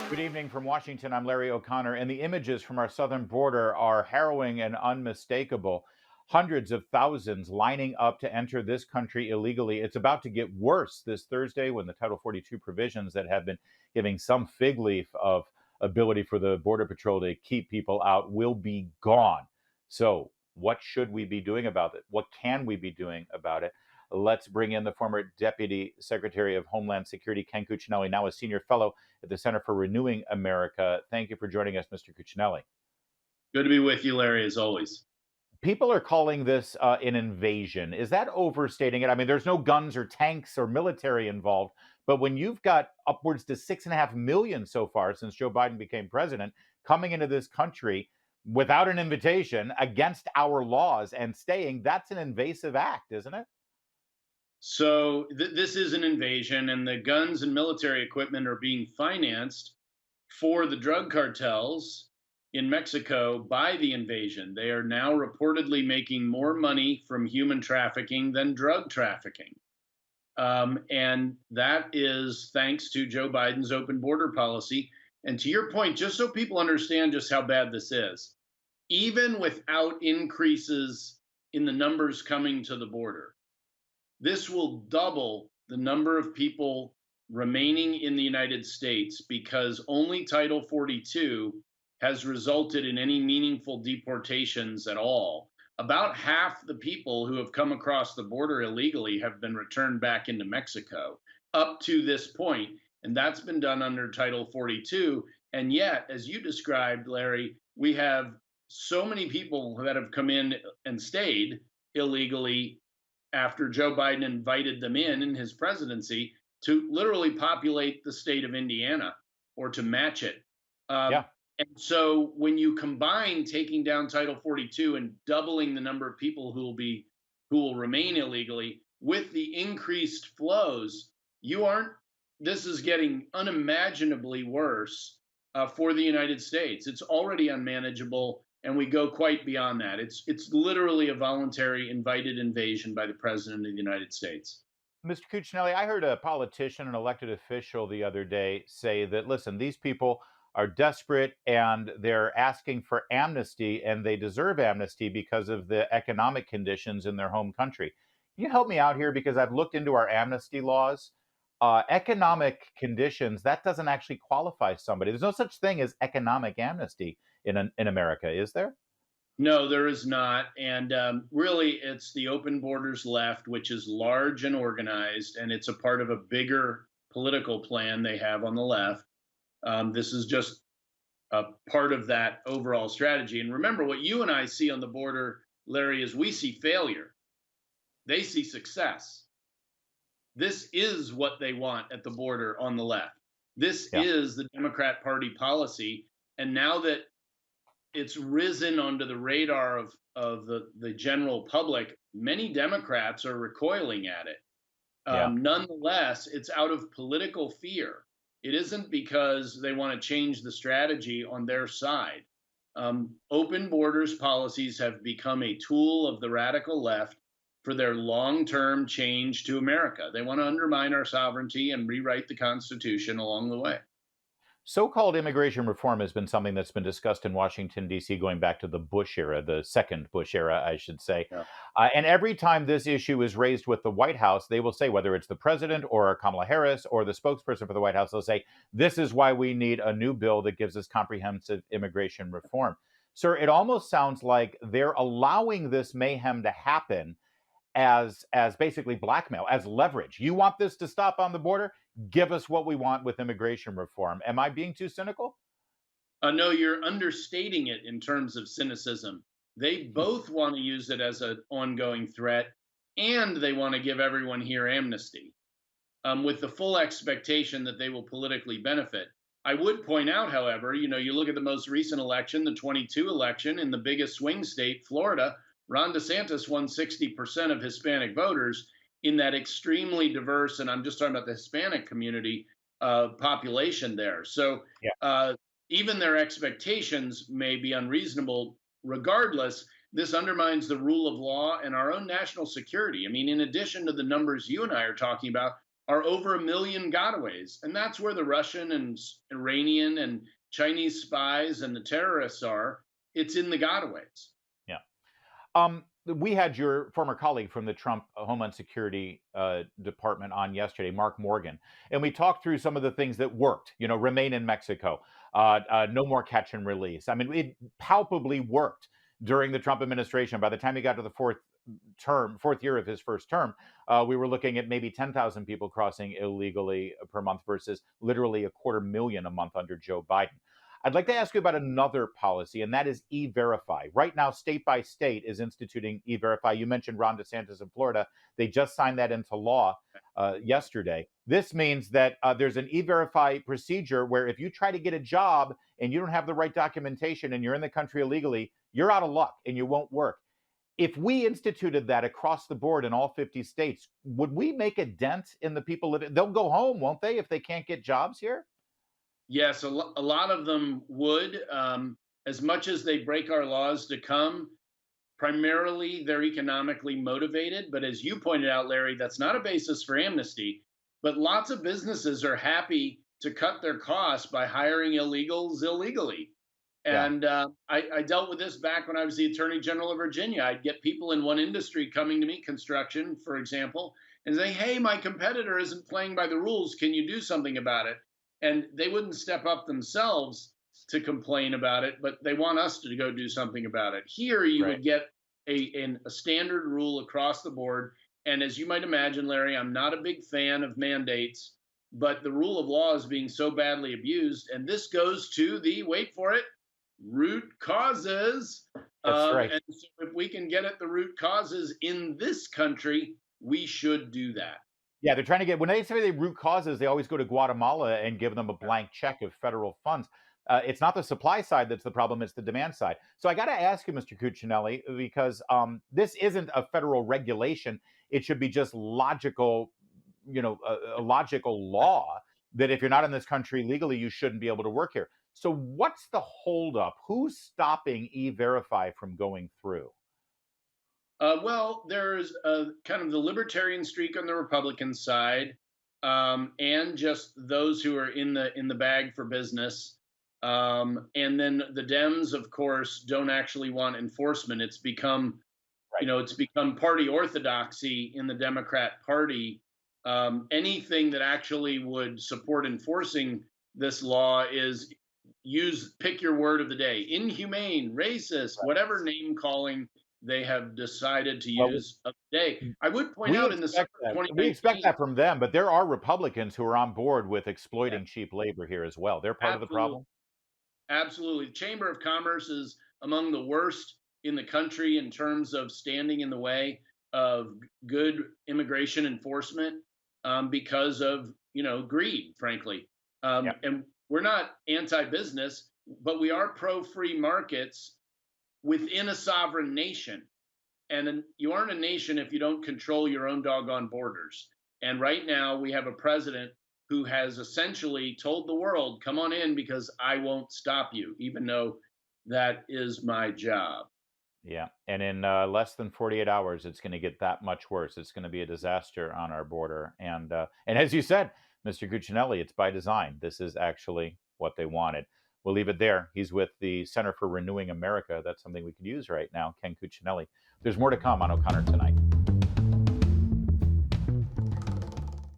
Good evening from Washington. I'm Larry O'Connor, and the images from our southern border are harrowing and unmistakable. Hundreds of thousands lining up to enter this country illegally. It's about to get worse this Thursday when the Title 42 provisions that have been giving some fig leaf of ability for the Border Patrol to keep people out will be gone. So, what should we be doing about it? What can we be doing about it? Let's bring in the former Deputy Secretary of Homeland Security, Ken Cuccinelli, now a senior fellow at the Center for Renewing America. Thank you for joining us, Mr. Cuccinelli. Good to be with you, Larry, as always. People are calling this an invasion. Is that overstating it? I mean, there's no guns or tanks or military involved, but when you've got upwards to 6.5 million so far since Joe Biden became president coming into this country without an invitation against our laws and staying, that's an invasive act, isn't it? So, this is an invasion, and the guns and military equipment are being financed for the drug cartels in Mexico by the invasion. They are now reportedly making more money from human trafficking than drug trafficking. And that is thanks to Joe Biden's open border policy. And to your point, just so people understand just how bad this is, even without increases in the numbers coming to the border, this will double the number of people remaining in the United States because only Title 42 has resulted in any meaningful deportations at all. About half the people who have come across the border illegally have been returned back into Mexico up to this point, and that's been done under Title 42. And yet, as you described, Larry, we have so many people that have come in and stayed illegally after Joe Biden invited them in his presidency to literally populate the state of Indiana or to match it. Um, Yeah. and so when you combine taking down Title 42 and doubling the number of people who will remain illegally with the increased flows, you aren't. This is getting unimaginably worse for the United States. It's already unmanageable, and we go quite beyond that. It's literally a voluntary, invited invasion by the president of the United States. Mr. Cuccinelli, I heard a politician, an elected official the other day say that, listen, these people are desperate and they're asking for amnesty and they deserve amnesty because of the economic conditions in their home country. Can you help me out here? Because I've looked into our amnesty laws. Economic conditions, that doesn't actually qualify somebody. There's no such thing as economic amnesty in America, is there? No, there is not. And really, it's the open borders left, which is large and organized, and it's a part of a bigger political plan they have on the left. This is just a part of that overall strategy. And remember, what you and I see on the border, Larry, is we see failure, they see success. This is what they want at the border on the left. This Yeah. is the Democrat Party policy. And now that it's risen onto the radar of the general public, many Democrats are recoiling at it. Yeah. Nonetheless, it's out of political fear. It isn't because they want to change the strategy on their side. Open borders policies have become a tool of the radical left for their long term change to America. They want to undermine our sovereignty and rewrite the Constitution along the way. So-called immigration reform has been something that's been discussed in Washington, D.C., going back to the Bush era, the second Bush era, I should say. Yeah. And every time this issue is raised with the White House, they will say, whether it's the president or Kamala Harris or the spokesperson for the White House, they'll say, this is why we need a new bill that gives us comprehensive immigration reform. Sir, it almost sounds like they're allowing this mayhem to happen as basically blackmail, as leverage. You want this to stop on the border? Give us what we want with immigration reform. Am I being too cynical? No, you're understating it in terms of cynicism. They both want to use it as an ongoing threat, and they want to give everyone here amnesty with the full expectation that they will politically benefit. I would point out, however, you look at the most recent election, the 22 election in the biggest swing state, Florida. Ron DeSantis won 60% of Hispanic voters in that extremely diverse, and I'm just talking about the Hispanic community population there. So Yeah. even their expectations may be unreasonable. Regardless, this undermines the rule of law and our own national security. I mean, in addition to the numbers you and I are talking about, are over 1 million gotaways. And that's where the Russian and Iranian and Chinese spies and the terrorists are. It's in the gotaways. Yeah. We had your former colleague from the Trump Homeland Security Department on yesterday, Mark Morgan, and we talked through some of the things that worked. You know, remain in Mexico, no more catch and release. I mean, it palpably worked during the Trump administration. By the time he got to the fourth year of his first term, we were looking at maybe 10,000 people crossing illegally per month versus literally 250,000 a month under Joe Biden. I'd like to ask you about another policy, and that is E-Verify. Right now, state by state is instituting E-Verify. You mentioned Ron DeSantis in Florida. They just signed that into law yesterday. This means that there's an E-Verify procedure where if you try to get a job and you don't have the right documentation and you're in the country illegally, you're out of luck and you won't work. If we instituted that across the board in all 50 states, would we make a dent in the people living? They'll go home, won't they, if they can't get jobs here? Yes, a lot of them would. As much as they break our laws to come, primarily they're economically motivated. But as you pointed out, Larry, that's not a basis for amnesty. But lots of businesses are happy to cut their costs by hiring illegals illegally. Yeah. And I dealt with this back when I was the Attorney General of Virginia. I'd get people in one industry coming to me, construction, for example, and say, hey, my competitor isn't playing by the rules. Can you do something about it? And they wouldn't step up themselves to complain about it, but they want us to go do something about it. Here, you Right. would get a standard rule across the board. And as you might imagine, Larry, I'm not a big fan of mandates, but the rule of law is being so badly abused. And this goes to the, wait for it, root causes. That's right. And so if we can get at the root causes in this country, we should do that. Yeah, they're trying to get when they say they root causes, they always go to Guatemala and give them a blank check of federal funds. It's not the supply side that's the problem; it's the demand side. So I got to ask you, Mr. Cuccinelli, because this isn't a federal regulation; it should be just logical, a logical law that if you're not in this country legally, you shouldn't be able to work here. So what's the holdup? Who's stopping E-Verify from going through? Well, there's kind of the libertarian streak on the Republican side, and just those who are in the bag for business. And then the Dems, of course, don't actually want enforcement. It's become, Right. it's become party orthodoxy in the Democrat Party. Anything that actually would support enforcing this law is pick your word of the day, inhumane, racist, whatever name calling they have decided to Well, use of the day. I would point we out in the summer expect of that. We expect 2019, that from them, but there are Republicans who are on board with yeah, exploiting cheap labor here as well. They're part of the absolutely, problem. absolutely. The Chamber of Commerce is among the worst in the country in terms of standing in the way of good immigration enforcement, because of greed, frankly. Yeah, And we're not anti-business, but we are pro-free markets within a sovereign nation. And you aren't a nation if you don't control your own doggone borders. And right now, we have a president who has essentially told the world, come on in because I won't stop you, even though that is my job. yeah. And in less than 48 hours, it's going to get that much worse. It's going to be a disaster on our border. And as you said, Mr. Cuccinelli, it's by design. This is actually what they wanted. We'll leave it there. He's with the Center for Renewing America. That's something we could use right now, Ken Cuccinelli. There's more to come on O'Connor tonight.